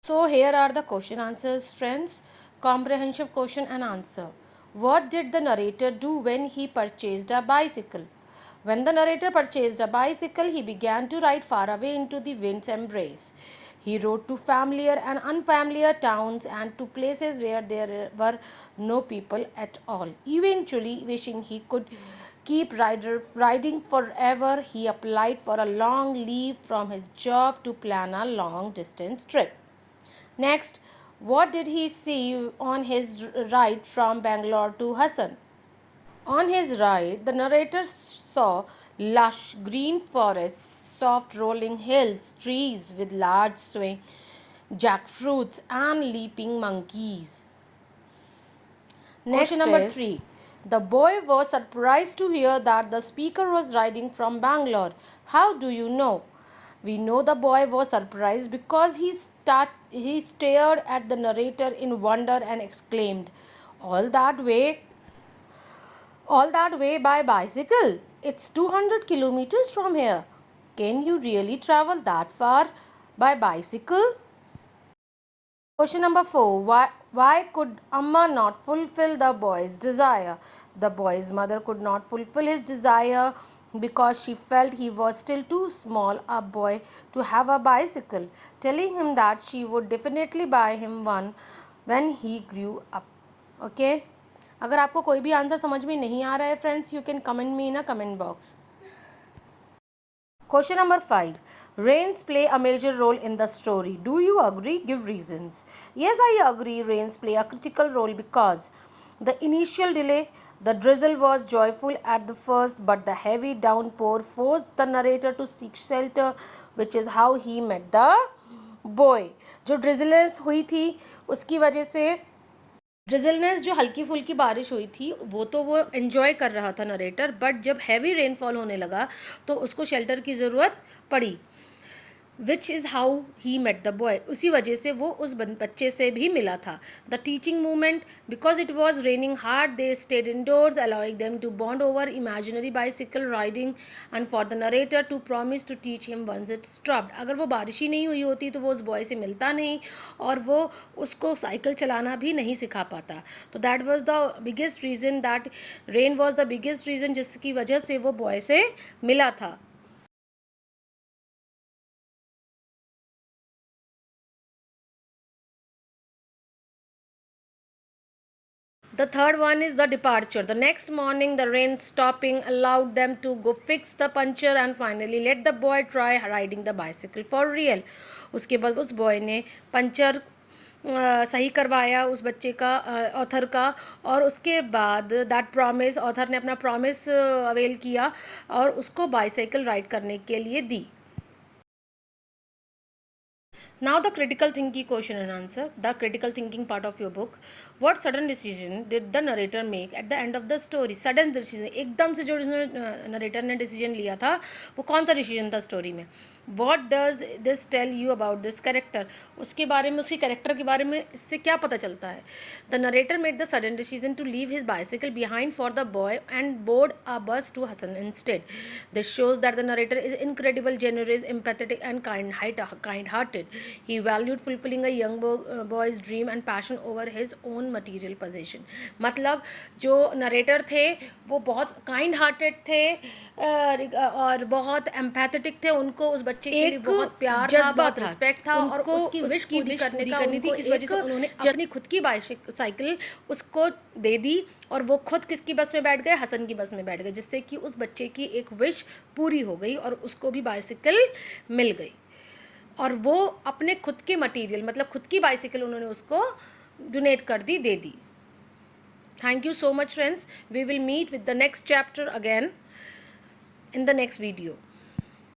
So here are the question answers, friends. Comprehensive question and answer. What did the narrator do when he purchased a bicycle? When the narrator purchased a bicycle, he began to ride far away into the wind's embrace. He rode to familiar and unfamiliar towns and to places where there were no people at all. Eventually, wishing he could keep riding forever, he applied for a long leave from his job to plan a long distance trip. Next, what did he see on his ride from Bangalore to Hassan? On his ride, the narrator saw lush green forests, soft rolling hills, trees with large swing jackfruits, and leaping monkeys. Question number 3. The boy was surprised to hear that the speaker was riding from Bangalore. How do you know? We know the boy was surprised because he stared at the narrator in wonder and exclaimed, All that way? All that way by bicycle? It's 200 kilometers from here. Can you really travel that far by bicycle? Question number 4. Why could Amma not fulfill the boy's desire? The boy's mother could not fulfill his desire because she felt he was still too small a boy to have a bicycle, telling him that she would definitely buy him one when he grew up. Okay? अगर आपको कोई भी answer समझ में नहीं आ रहा है friends, you can comment me in a comment box. Question number 5. Rains play a major role in the story. Do you agree? Give reasons. Yes, I agree. Rains play a critical role because the initial delay, the drizzle was joyful at the first, but the heavy downpour forced the narrator to seek shelter, which is how he met the boy. जो drizzles हुई थी उसकी वजह से ड्रिजलनेस जो हल्की फुल्की बारिश हुई थी वो एन्जॉय कर रहा था नरेटर, बट जब हैवी रेनफॉल होने लगा तो उसको शेल्टर की ज़रूरत पड़ी. Which is how he met the boy. उसी वजह से वो उस बच्चे से भी मिला था. The teaching movement. Because it was raining hard they stayed indoors allowing them to bond over imaginary bicycle riding and for the narrator to promise to teach him once it stopped. अगर वो बारिश ही नहीं हुई होती तो वो उस boy से मिलता नहीं और वो उसको साइकिल चलाना भी नहीं सिखा पाता. तो that was the biggest reason, that rain was the biggest reason जिसकी वजह से वो बॉय से मिला था. The third one is the departure. The next morning, the rain stopping allowed them to go fix the puncture and finally let the boy try riding the bicycle for real. उसके बाद उस boy ने puncture सही करवाया उस बच्चे का, author का, और उसके बाद दैट प्रॉमिस, ऑथर ने अपना प्रॉमिस अवेल किया और उसको बाइसाइकिल राइड करने के लिए दी. Now the critical thinking question and answer. The critical thinking part of your book. What sudden decision did the narrator make at the end of the story? Sudden decision, एकदम से जो narrator ने decision लिया था वो कौन सा decision था story में? What does this tell you about this character? उसके बारे में, उसकी character के बारे में इससे क्या पता चलता है? The narrator made the sudden decision to leave his bicycle behind for the boy and board a bus to Hassan instead. This shows that the narrator is incredible, generous, empathetic and kind-hearted. He valued fulfilling a young boy's dream and passion over his own material possession. मतलब जो narrator थे वो बहुत kind hearted थे और बहुत empathetic थे. उनको उस बच्चे के लिए बहुत प्यार था, बहुत रिस्पेक्ट था और उसकी विश पूरी करनी थी. इस वजह से उन्होंने अपनी खुद की बाइसाइकिल उसको दे दी और वो खुद किसकी बस में बैठ गए? हसन की बस में बैठ गए, जिससे कि उस बच्चे की एक विश पूरी हो गई और उसको भी बाइसाइकिल मिल गई और वो अपने खुद के मटेरियल, मतलब खुद की बाइसाइकिल उन्होंने उसको डोनेट कर दी, दे दी. Thank you so much friends. We will meet with the next chapter again in the next video.